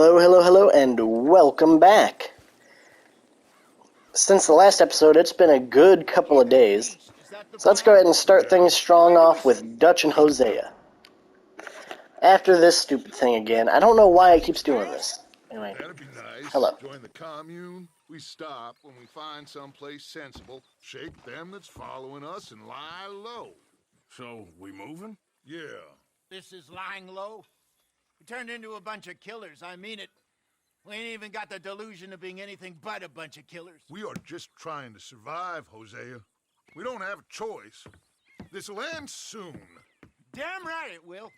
Hello, and welcome back. Since the last episode, it's been a good couple of days, so let's go ahead and start things strong off with Dutch and Hosea. After this stupid thing again, I don't know why it keeps doing this. Anyway, That'd be nice. Hello. Join the commune. We stop when we find someplace sensible, shake them that's following us, and lie low. So, we moving? Yeah. This is lying low? We turned into a bunch of killers, I mean it. We ain't even got the delusion of being anything but a bunch of killers. We are just trying to survive, Hosea. We don't have a choice. This'll end soon. Damn right it will.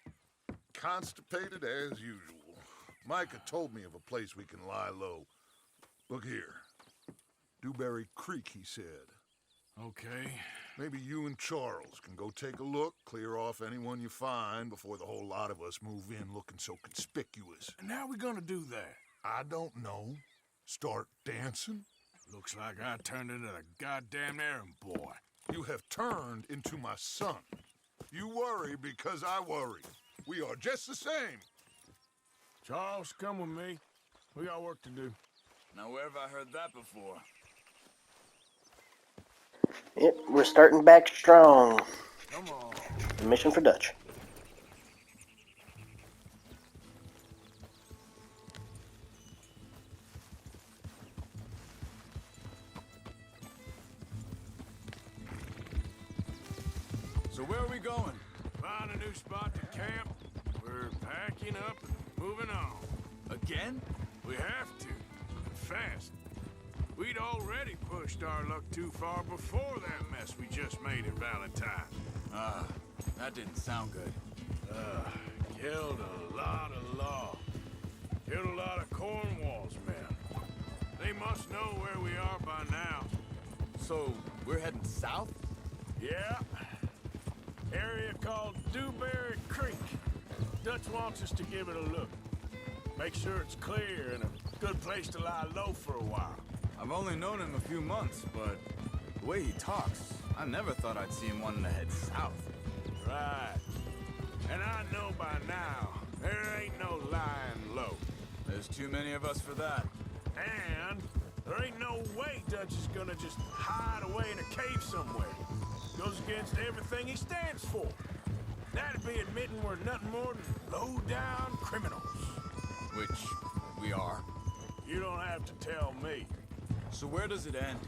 Constipated as usual. Micah told me of a place we can lie low. Look here. Dewberry Creek, he said. Okay. Maybe you and Charles can go take a look, clear off anyone you find before the whole lot of us move in looking so conspicuous. And how we gonna do that? I don't know. Start dancing? Looks like I turned into the goddamn errand boy. You have turned into my son. You worry because I worry. We are just the same. Charles, come with me. We got work to do. Now where have I heard that before? Yep, we're starting back strong. Come on. The mission for Dutch. So where are we going? Find a new spot to camp. We're packing up and moving on. Again? We have to. And fast. We'd already pushed our luck too far before that mess we just made in Valentine. That didn't sound good. Killed a lot of law. Killed a lot of Cornwall's men. They must know where we are by now. So, we're heading south? Yeah. Area called Dewberry Creek. Dutch wants us to give it a look. Make sure it's clear and a good place to lie low for a while. I've only known him a few months, but the way he talks, I never thought I'd see him wanting to head south. Right. And I know by now, there ain't no lying low. There's too many of us for that. And there ain't no way Dutch is gonna just hide away in a cave somewhere. Goes against everything he stands for. That'd be admitting we're nothing more than low-down criminals. Which we are. You don't have to tell me. So where does it end?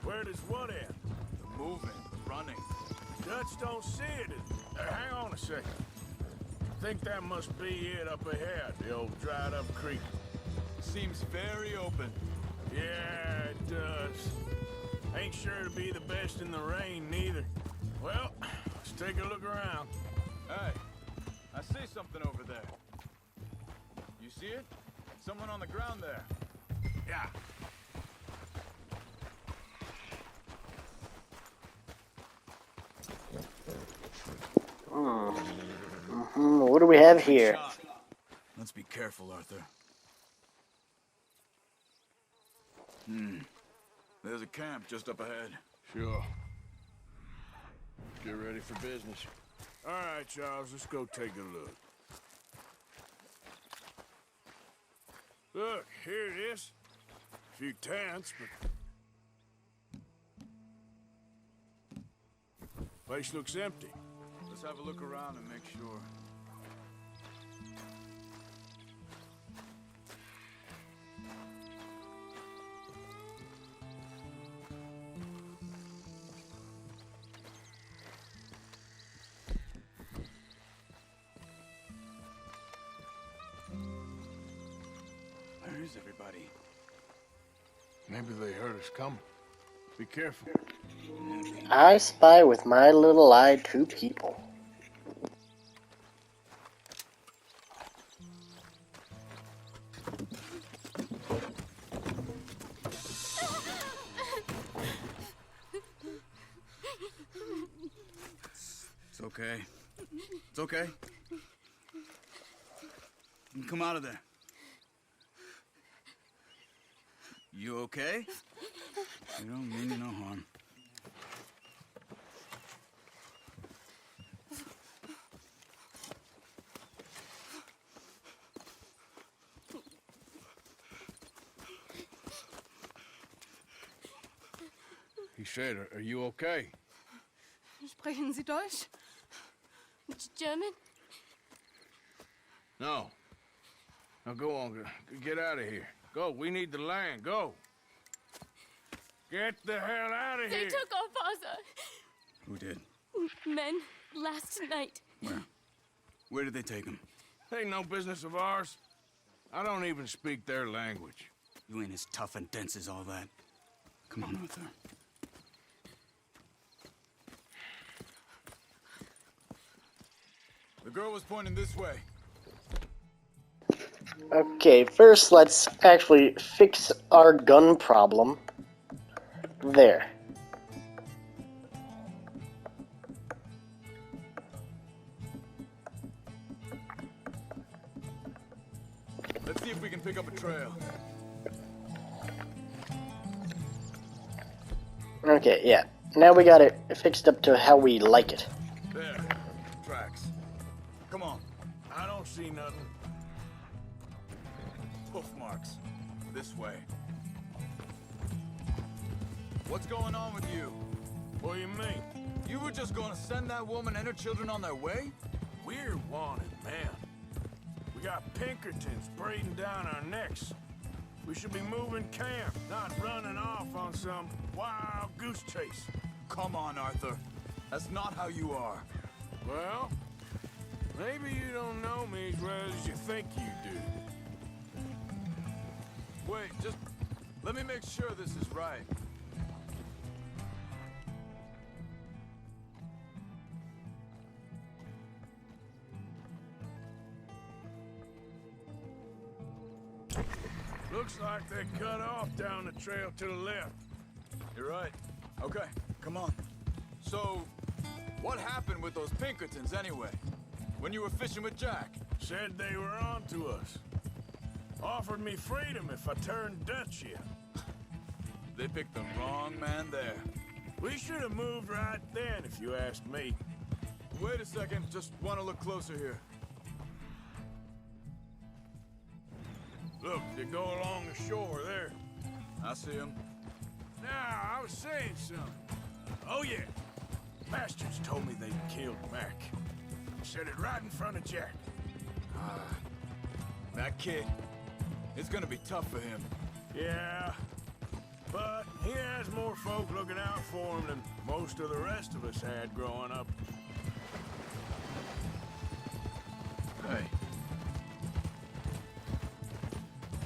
Where does what end? The moving, the running. Dutch don't see it. Hang on a second. I think that must be it up ahead, the old dried-up creek. Seems very open. Yeah, it does. Ain't sure to be the best in the rain, neither. Well, let's take a look around. Hey, I see something over there. You see it? Someone on the ground there. Yeah. What do we have here? Shot. Let's be careful, Arthur. There's a camp just up ahead. Sure. Get ready for business. All right, Charles, let's go take a look. Look, here it is. A few tents, but... place looks empty. Let's have a look around and make sure. Where is everybody? Maybe they heard us coming. Be careful. I spy with my little eye two people. It's okay. It's okay. You can come out of there. You okay? You don't mean no harm. He said, are you okay? Sprechen Sie Deutsch? German? No. Now go on, get out of here. Go, we need the land, go. Get the hell out of They here. took our father. Who did? Men, last night. Where? Where did they take him? Ain't no business of ours. I don't even speak their language. You ain't as tough and dense as all that. Come on, Arthur. The girl was pointing this way. Okay, first let's actually fix our gun problem. There. Let's see if we can pick up a trail. Okay, yeah. Now we got it fixed up to how we like it. There. Tracks. Come on. I don't see nothing. Hoof marks. This way. What's going on with you? What do you mean? You were just gonna send that woman and her children on their way? We're wanted, man. We got Pinkertons breathing down our necks. We should be moving camp, not running off on some wild goose chase. Come on, Arthur. That's not how you are. Well, maybe you don't know me as well as you think you do. Wait, just let me make sure this is right. Looks like they cut off down the trail to the left. You're right. Okay, come on. So, what happened with those Pinkertons anyway? When you were fishing with Jack? Said they were on to us. Offered me freedom if I turned Dutch here. They picked the wrong man there. We should have moved right then, if you ask me. Wait a second, just want to look closer here. Look, they go along the shore there. I see him. Now, I was saying something. Oh, yeah. Bastards told me they'd killed Mac. Said it right in front of Jack. That kid. It's gonna be tough for him. Yeah, but he has more folk looking out for him than most of the rest of us had growing up. Hey.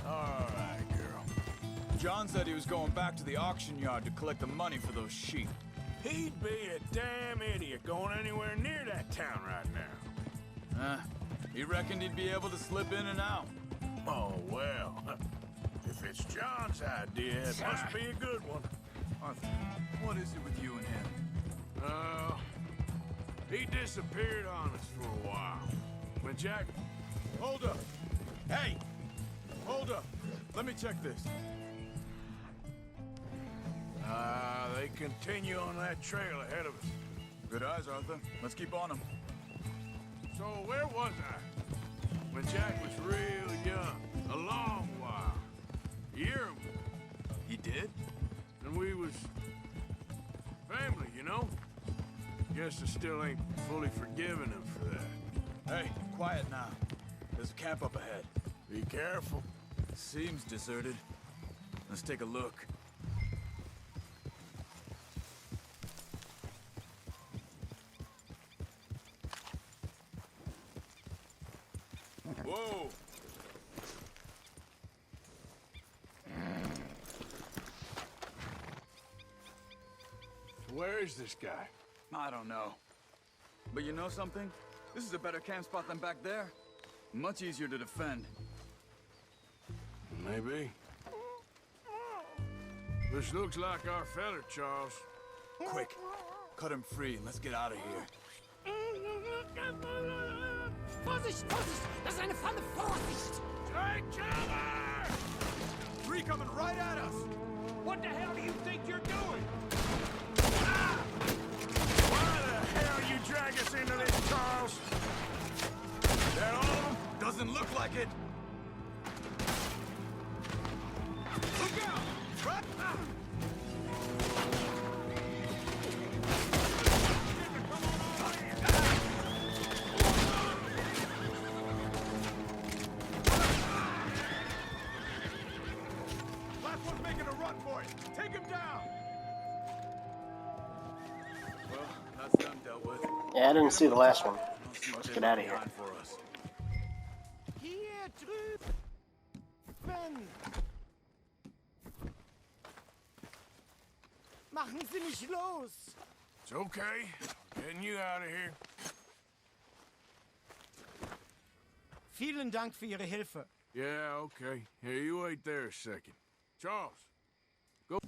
All right, girl. John said he was going back to the auction yard to collect the money for those sheep. He'd be a damn idiot going anywhere near that town right now. He reckoned he'd be able to slip in and out. Oh, well. If it's John's idea, it must be a good one. Arthur, what is it with you and him? He disappeared on us for a while. When Jack... Hold up! Hey! Hold up! Let me check this. They continue on that trail ahead of us. Good eyes, Arthur. Let's keep on him. So where was I? When Jack was real young. A long while. A year or more. He did? And we was... family, you know? Guess I still ain't fully forgiven him for that. Hey, quiet now. There's a camp up ahead. Be careful. Seems deserted. Let's take a look. Whoa! Where is this guy? I don't know. But you know something? This is a better camp spot than back there. Much easier to defend. Maybe. This looks like our fella, Charles. Quick, cut him free and let's get out of here. Vorsicht, Vorsicht! Das ist eine Falle! Vorsicht! Take cover! Three coming right at us! What the hell do you think you're doing? Ah! Why the hell you drag us into this, Charles? That all of them? Doesn't look like it! Look out! Right? it! Take him down! Well, that's them dealt with. Yeah, I didn't see the last one. Let's see what Let's they get left out of here. behind for us. Hier drüben! Machen Sie mich los! It's okay. Getting you out of here. Vielen Dank für Ihre Hilfe. Yeah, okay. Here, you wait there a second. Charles, go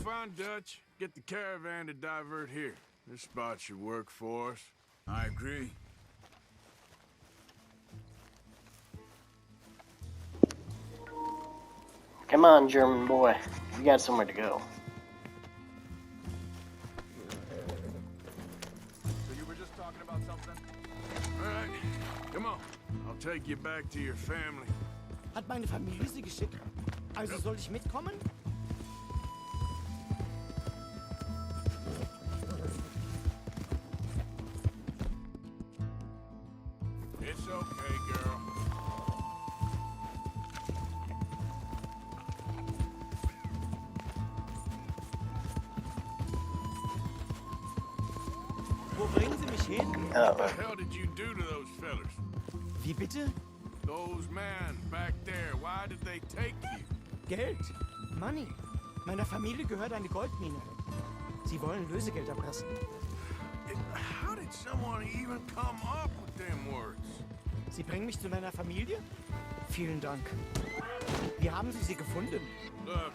find Dutch. Get the caravan to divert here. This spot should work for us. I agree. Come on, German boy. We got somewhere to go. So you were just talking about something? All right, come on. I'll take you back to your family. Hat meine Familie Sie geschickt? Also soll ich mitkommen? It's okay, girl. Wo bringen Sie mich hin? What the hell did you do to those fellas? Wie bitte? Those men back there, why did they take you? Geld. Money. Meiner Familie gehört eine Goldmine. Sie wollen Lösegeld erpressen. How did someone even come up with them words? Sie bringen mich zu meiner Familie? Vielen Dank. Wie haben Sie sie gefunden? Look,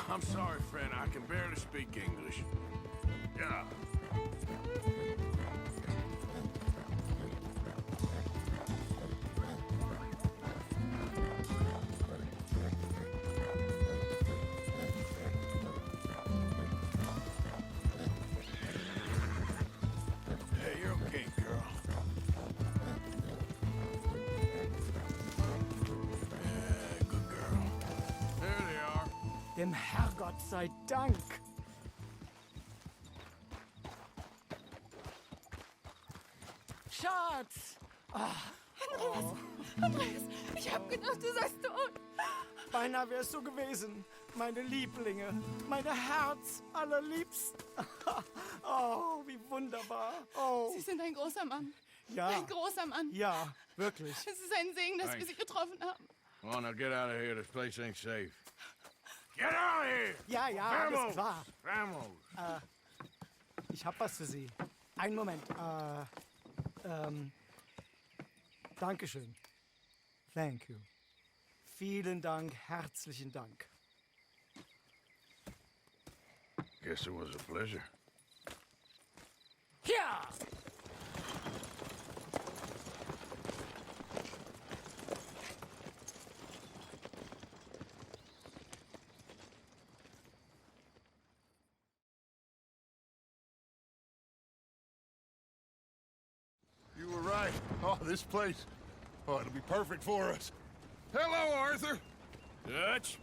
I'm sorry, friend. I can barely speak English. Yeah. Hey, you're okay, girl. Yeah, good girl. There they are. Dem Herrgott sei Dank. Schatz! Andreas, ich hab gedacht, du seist tot. Beinahe wär's so gewesen. Meine Lieblinge, meine Herz allerliebst. Oh, wie wunderbar. Oh, Sie sind ein großer Mann. ja, Ein großer Mann. ja, wirklich. Es ist ein Segen, dass wir Thanks. Sie getroffen haben. Come on, now get out of here. This place ain't safe. Get out of here! Ja, ja, alles klar. Vamos! Ich hab was für Sie. Einen Moment. Dankeschön. Thank you. Vielen Dank, herzlichen Dank. Guess it was a pleasure. Ja! You were right. Oh, this place. Oh, it'll be perfect for us. Hello, Arthur. Dutch?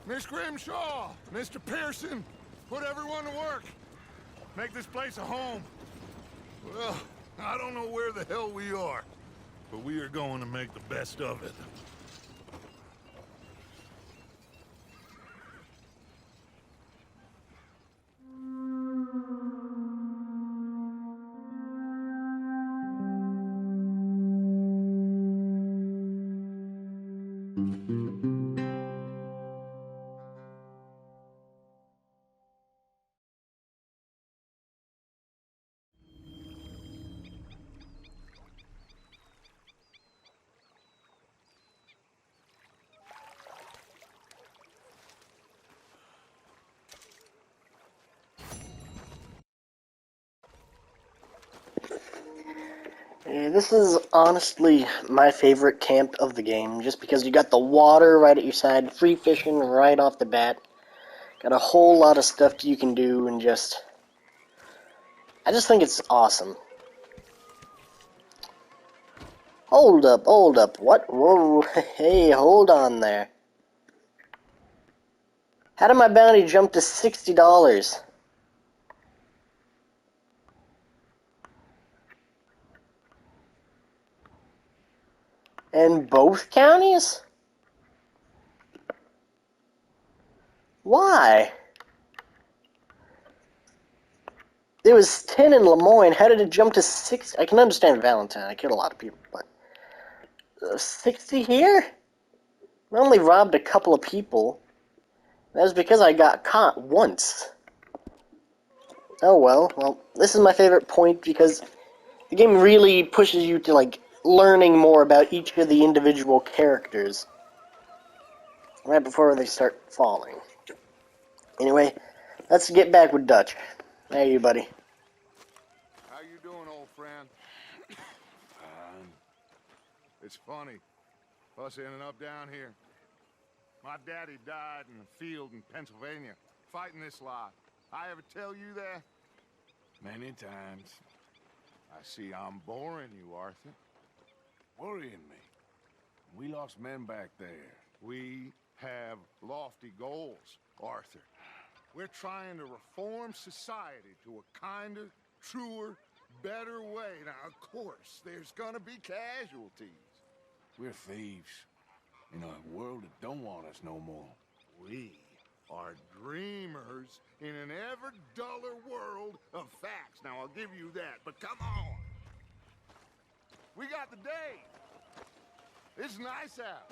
Miss Grimshaw, Mr. Pearson, put everyone to work. Make this place a home. Well, I don't know where the hell we are, but we are going to make the best of it. Yeah, this is honestly my favorite camp of the game, just because you got the water right at your side, free fishing right off the bat, got a whole lot of stuff you can do, and just... I just think it's awesome. Hold up, what? Whoa, hey, hold on there. How did my bounty jump to $60? In both counties? Why? It was 10 in Lemoyne. How did it jump to 6? I can understand Valentine. I killed a lot of people, but 60 here? I only robbed a couple of people. That was because I got caught once. Oh well. Well, this is my favorite point because the game really pushes you to, like, learning more about each of the individual characters right before they start falling. Anyway, let's get back with Dutch. Hey, you, buddy. How you doing, old friend? It's funny, us ending up down here. My daddy died in the field in Pennsylvania, fighting this lot. I ever tell you that? Many times. I see I'm boring you, Arthur. Worrying me. We lost men back there. We have lofty goals, Arthur. We're trying to reform society to a kinder, truer, better way. Now, of course, there's gonna be casualties. We're thieves. In a world that don't want us no more. We are dreamers in an ever duller world of facts. Now, I'll give you that, but come on. We got the day. It's nice out.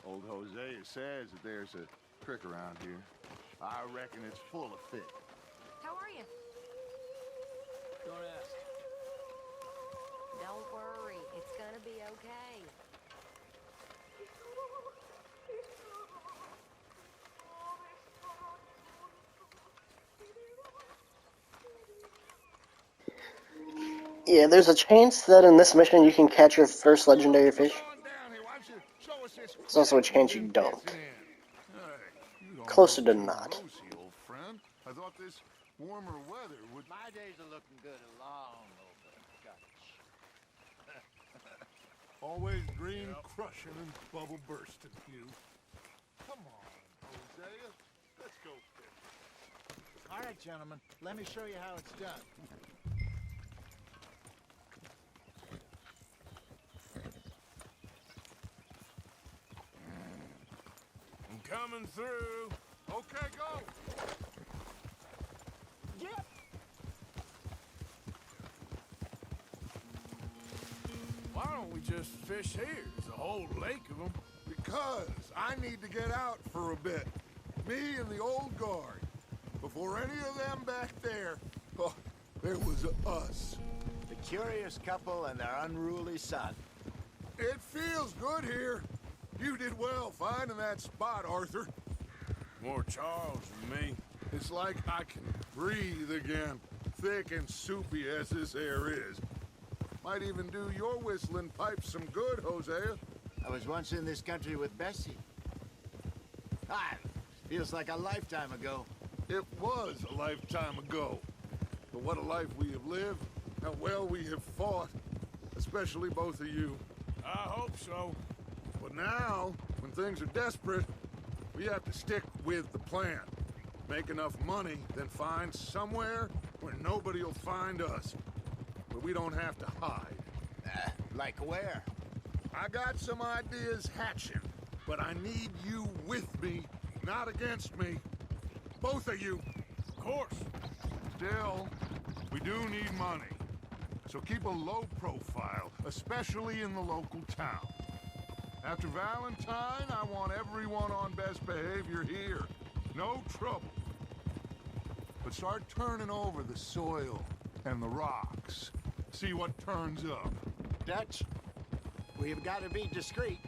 Old Hosea says that there's a creek around here. I reckon it's full of fish. How are you? Don't ask. Don't worry, it's gonna be okay. Yeah, there's a chance that in this mission you can catch your first legendary fish. There's also a chance you don't. Closer to not. Old friend. I thought this warmer weather would... My days are looking good along over Dutch. Always dream crushing and bubble bursting, you. Come on, Hosea. Let's go fish. All right, gentlemen. Let me show you how it's done. I'm coming through. Okay, go. Yep. Why don't we just fish here? There's a whole lake of them. Because I need to get out for a bit. Me and the old guard. Before any of them back there, oh, there was us. The curious couple and their unruly son. It feels good here. You did well finding that spot, Arthur. More Charles than me. It's like I can breathe again, thick and soupy as this air is. Might even do your whistling pipes some good, Hosea. I was once in this country with Bessie. Ah, feels like a lifetime ago. It was a lifetime ago. But what a life we have lived, how well we have fought, especially both of you. I hope so. But now, when things are desperate, we have to stick with the plan. Make enough money, then find somewhere where nobody will find us. Where we don't have to hide. Like where? I got some ideas hatching, but I need you with me, not against me. Both of you. Of course. Still, we do need money. So keep a low profile, especially in the local town. After Valentine, I want everyone on best behavior here. No trouble. But start turning over the soil and the rocks. See what turns up. Dutch, we've got to be discreet.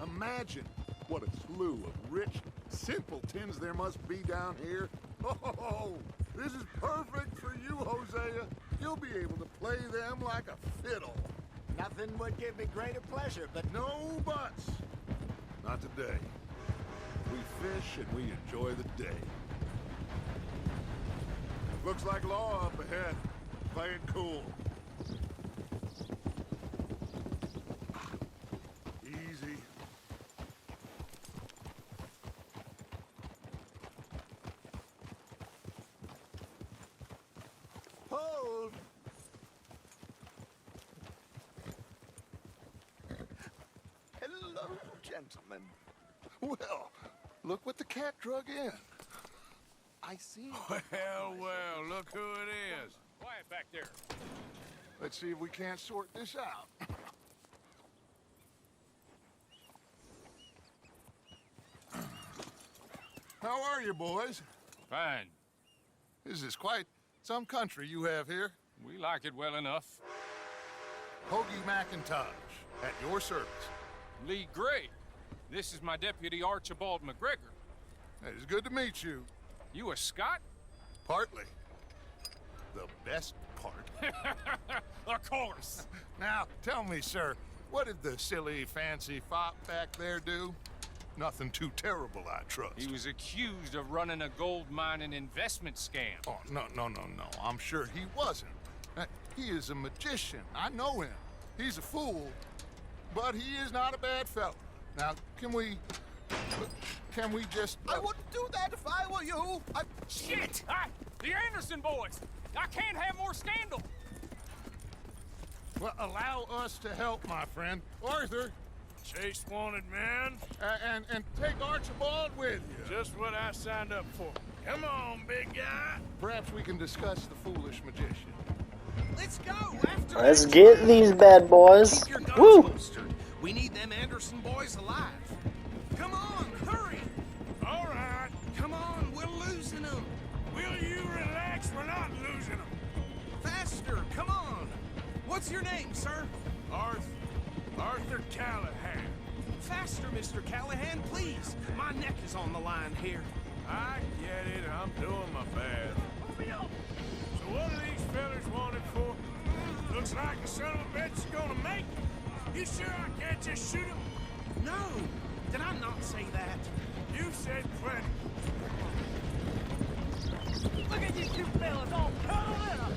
Imagine what a slew of rich simpletons there must be down here. Oh, this is perfect for you, Hosea. You'll be able to play them like a fiddle. Nothing would give me greater pleasure, but No buts. Not today. We fish and we enjoy the day. Looks like law up ahead. Play it cool. Easy. hold. gentlemen. Well, look what the cat drug in. I see. Well, look who it is. Quiet back there. Let's see if we can't sort this out. How are you, boys? Fine. This is quite some country you have here. We like it well enough. Hoagie McIntosh, at your service. Lee Gray. This is my deputy Archibald McGregor. It is good to meet you. You a Scot? Partly. The best part. Of course. Now, tell me, sir, what did the silly, fancy fop back there do? Nothing too terrible, I trust. He was accused of running a gold mining investment scam. Oh, no. I'm sure he wasn't. He is a magician. I know him. He's a fool, but he is not a bad fellow. Now, can we just... I wouldn't do that if I were you. Shit! The Anderson boys! I can't have more scandal! Well, allow us to help, my friend. Arthur, Chase wanted man. and take Archibald with you. Just what I signed up for. Come on, big guy. Perhaps we can discuss the foolish magician. Let's go after Let's that get train. these bad boys. Keep your guns Woo! holstered. We need them Anderson boys alive. Come on, hurry. All right. Come on, we're losing them. Will you relax? We're not losing them. Faster, come on. What's your name, sir? Arthur Callahan. Faster, Mr. Callahan, please. My neck is on the line here. I get it. I'm doing my best. So what are these fellas wanted for? Looks like the son of a bitch is gonna make it. You sure I can't just shoot him? No, did I not say that? You said plenty. Look at these two fellas all cuddled up.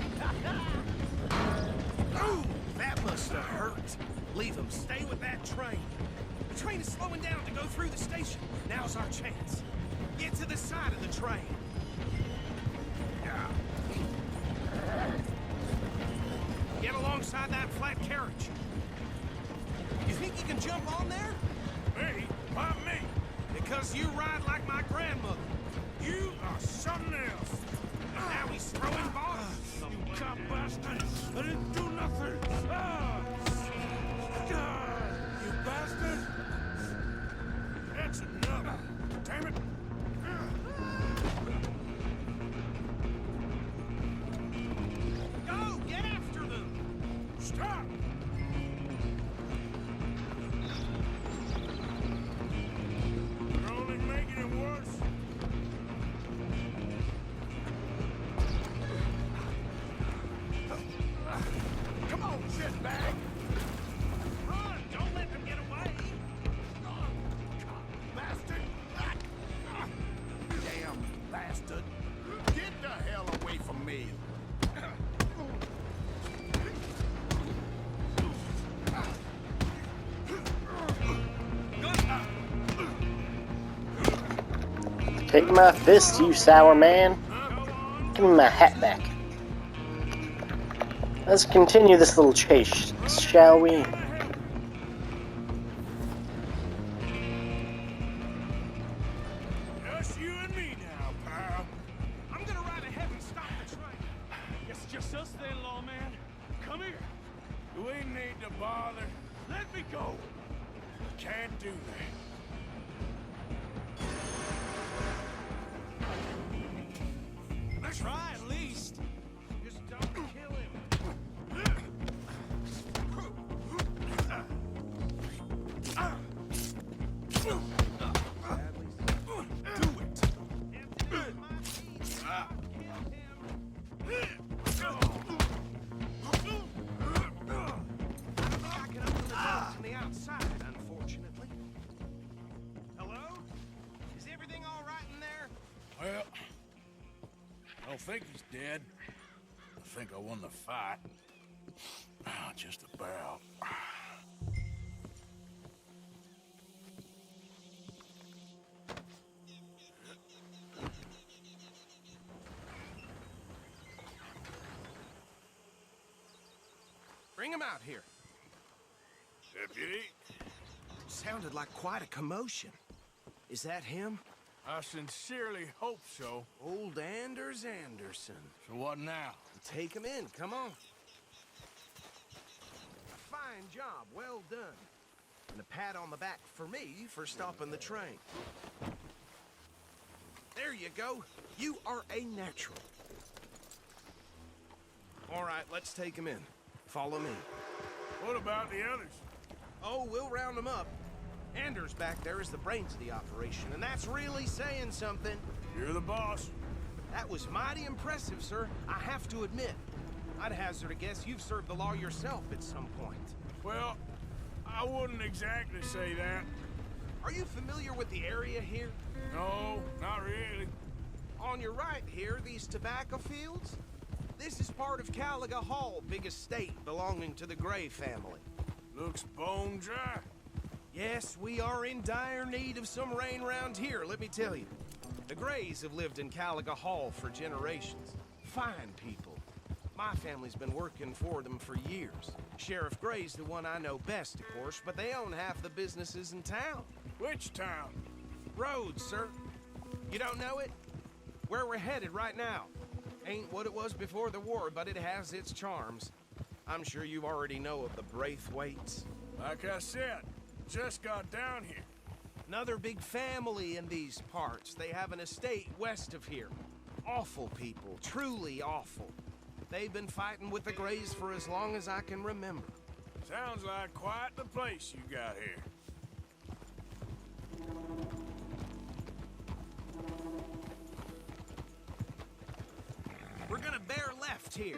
Ooh, that must have hurt. Leave them. Stay with that train. The train is slowing down to go through the station. Now's our chance. Get to the side of the train. Get alongside that flat carriage. You think you can jump on there? Me? Why me? Because you ride like my grandmother. You are something else. Now he's throwing bombs. You cop bastard! I didn't do nothing! You bastard! That's enough! Damn it! Go! Get after them! Stop! You're only making it worse. Come on, shitbag! Run! Don't let them get away! Bastard! Damn bastard! Get the hell away from me! Take my fist, you sour man. Give me my hat back. Let's continue this little chase, shall we? Just you and me now, pal. I'm gonna ride ahead and stop the train. Guess it's just us then, lawman. Come here. We need to bother. Let me go. Can't do that. Try at least. Just don't kill him. Do it. I can open the door from the outside, unfortunately. Hello? Is everything all right in there? Well, I don't think he's dead. I think I won the fight. Just about. Bring him out here. Deputy? sounded like quite a commotion. Is that him? I sincerely hope so. Old Anders Anderson. So what now? Take him in, come on. A fine job, well done. And a pat on the back for me for stopping the train. There you go. You are a natural. All right, let's take him in. Follow me. What about the others? Oh, we'll round them up. Anders back there is the brains of the operation, and that's really saying something. You're the boss. That was mighty impressive, sir. I have to admit. I'd hazard a guess you've served the law yourself at some point. Well, I wouldn't exactly say that. Are you familiar with the area here? No, not really. On your right here, these tobacco fields? This is part of Caliga Hall, big estate belonging to the Gray family. Looks bone dry. Yes, we are in dire need of some rain round here, let me tell you. The Grays have lived in Caliga Hall for generations. Fine people. My family's been working for them for years. Sheriff Gray's the one I know best, of course, but they own half the businesses in town. Which town? Rhodes, sir. You don't know it? Where we're headed right now. Ain't what it was before the war, but it has its charms. I'm sure you already know of the Braithwaites. Like I said, just got down here. Another big family in these parts. They have an estate west of here. Awful people, truly awful. They've been fighting with the Grays for as long as I can remember. Sounds like quite the place you got here. We're gonna bear left here.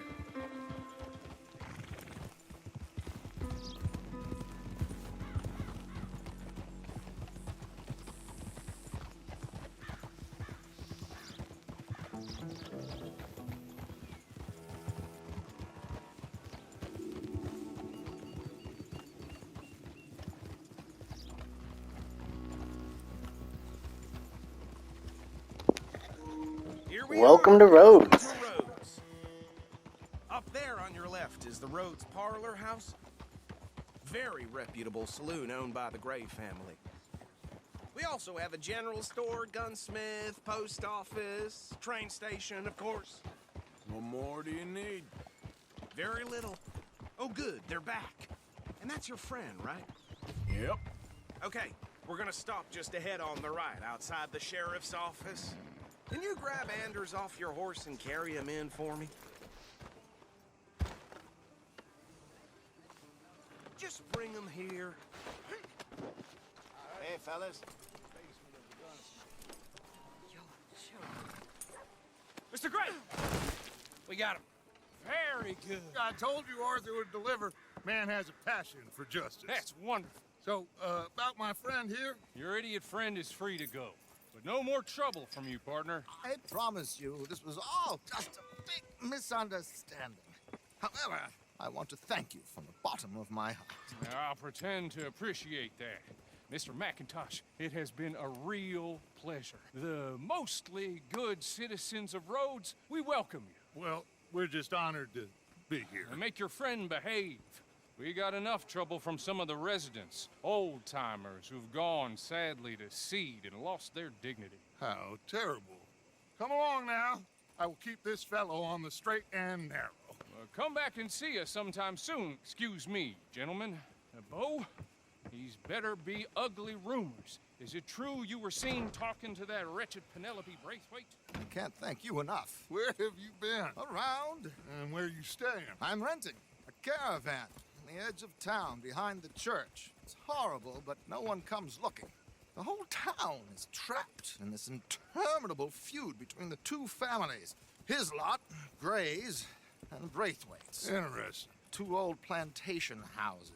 Here we Welcome are. to Rhodes. Welcome to Rhodes. Up there on your left is the Rhodes Parlor House. Very reputable saloon owned by the Gray family. We also have a general store, gunsmith, post office, train station, of course. What more do you need? Very little. Oh, good, they're back. And that's your friend, right? Yep. Okay, we're gonna stop just ahead on the right, outside the sheriff's office. Can you grab Anders off your horse and carry him in for me? Just bring him here. Hey, fellas. Mr. Gray! We got him. Very good. I told you Arthur would deliver. Man has a passion for justice. That's wonderful. So, about my friend here, Your idiot friend is free to go. But no more trouble from you, partner. I promise you, this was all just a big misunderstanding. However, I want to thank you from the bottom of my heart. I'll pretend to appreciate that. Mr. McIntosh, it has been a real pleasure. The mostly good citizens of Rhodes, we welcome you. well, we're just honored to be here. And make your friend behave. We got enough trouble from some of the residents, old-timers who've gone, sadly, to seed and lost their dignity. How terrible. Come along now. I will keep this fellow on the straight and narrow. Come back and see us sometime soon. Excuse me, gentlemen. Bo, these better be ugly rumors. Is it true you were seen talking to that wretched Penelope Braithwaite? I can't thank you enough. Where have you been? Around, And where you staying? I'm renting a caravan on the edge of town behind the church. It's horrible, but no one comes looking. The whole town is trapped in this interminable feud between the two families. His lot, Gray's, and Braithwaite's. Interesting. Two old plantation houses,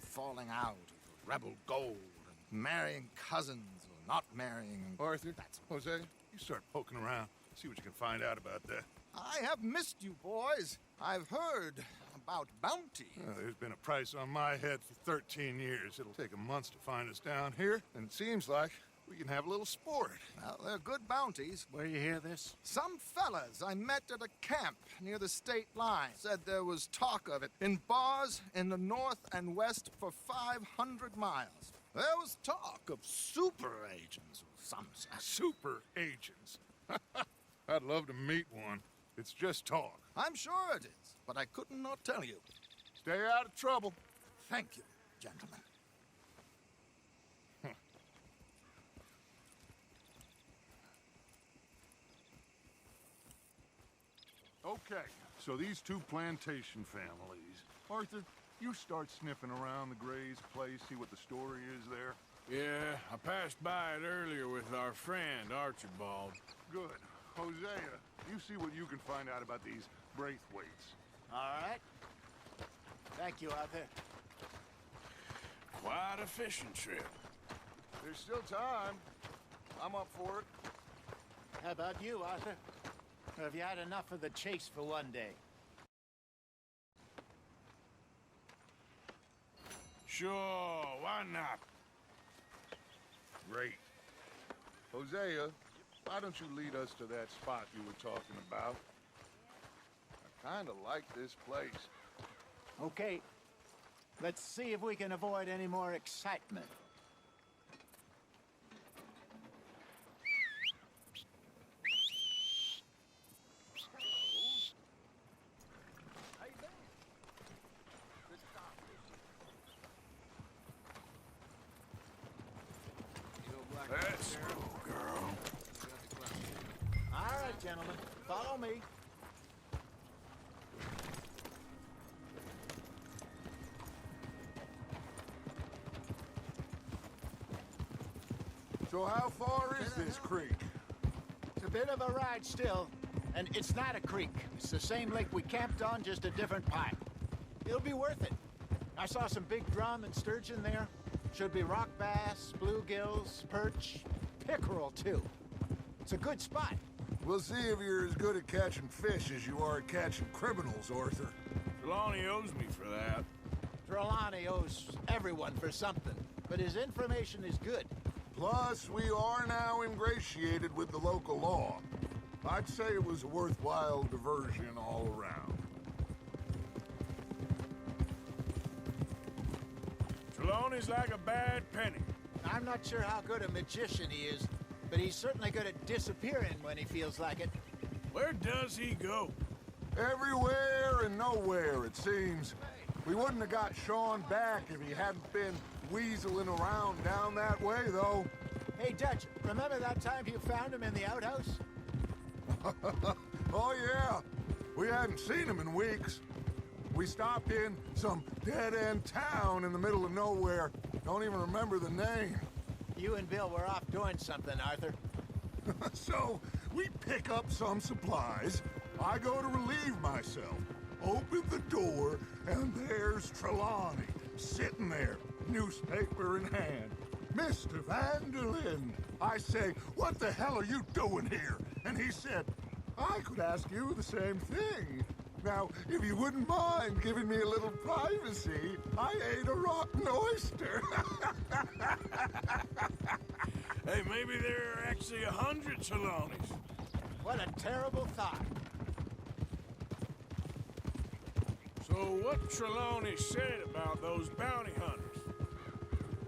and falling out over rebel gold, and marrying cousins or not marrying. Arthur, Jose, you start poking around. See what you can find out about that. I have missed you, boys. I've heard about bounty. Well, there's been a price on my head for 13 years. It'll take a month to find us down here, and it seems like we can have a little sport. Well, they're good bounties. Where you hear this? Some fellas I met at a camp near the state line said there was talk of it in bars in the north and west for 500 miles. There was talk of super agents of some sort. Super agents. I'd love to meet one. It's just talk. I'm sure it is, but I couldn't not tell you. Stay out of trouble. Thank you, gentlemen. Okay, so these two plantation families. Arthur, you start sniffing around the Gray's place, see what the story is there. Yeah, I passed by it earlier with our friend, Archibald. Good. Hosea, you see what you can find out about these Braithwaites. All right. Thank you, Arthur. Quite a fishing trip. There's still time. I'm up for it. How about you, Arthur? Or have you had enough of the chase for one day? Sure, why not? Great. Hosea, why don't you lead us to that spot you were talking about? I kinda like this place. Okay. Let's see if we can avoid any more excitement. Let's go, girl. All right, gentlemen. Follow me. So how far is this creek? It's a bit of a ride still, and it's not a creek. It's the same lake we camped on, just a different pipe. It'll be worth it. I saw some big drum and sturgeon there. Should be rock bass, bluegills, perch, pickerel, too. It's a good spot. We'll see if you're as good at catching fish as you are at catching criminals, Arthur. Trelawney owes me for that. Trelawney owes everyone for something, but his information is good. Plus, we are now ingratiated with the local law. I'd say it was a worthwhile diversion all around. Trelawney's like a bad penny. I'm not sure how good a magician he is, but he's certainly good at disappearing when he feels like it. Where does he go? Everywhere and nowhere, it seems. We wouldn't have got Sean back if he hadn't been weaseling around down that way, though. Hey, Dutch, remember that time you found him in the outhouse? Oh, yeah. We hadn't seen him in weeks. We stopped in some dead-end town in the middle of nowhere. Don't even remember the name. You and Bill were off doing something, Arthur. So, we pick up some supplies. I go to relieve myself. Open the door, and there's Trelawney, sitting there, newspaper in hand. Mr. Van der Linde. I say, what the hell are you doing here? And he said, I could ask you the same thing. Now, if you wouldn't mind giving me a little privacy, I ate a rotten oyster. Hey, maybe there are actually 100 Trelawneys. What a terrible thought. So what Trelawney said about those bounty hunters?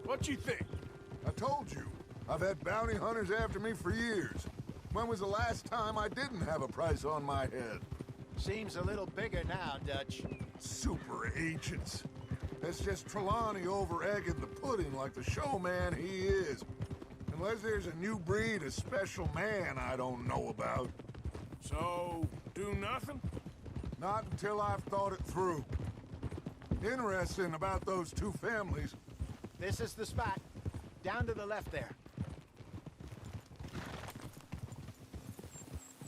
What you think? I told you, I've had bounty hunters after me for years. When was the last time I didn't have a price on my head? Seems a little bigger now, Dutch. Super agents. That's just Trelawney over-egging the pudding like the showman he is. Unless there's a new breed of special man I don't know about. So, do nothing? Not until I've thought it through. Interesting about those two families. This is the spot. Down to the left there.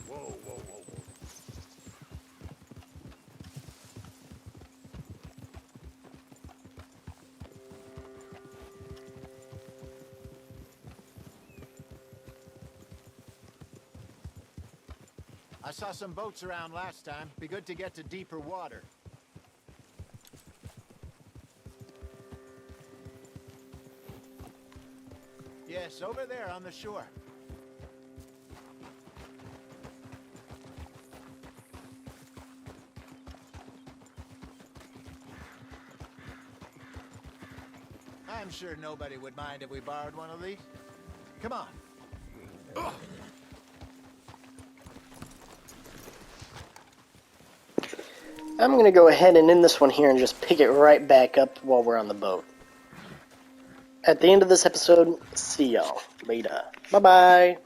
Whoa, whoa, whoa, whoa. I saw some boats around last time. Be good to get to deeper water. Yes, over there on the shore. I'm sure nobody would mind if we borrowed one of these. Come on. I'm going to go ahead and end this one here and just pick it right back up while we're on the boat. At the end of this episode, see y'all later. Bye-bye.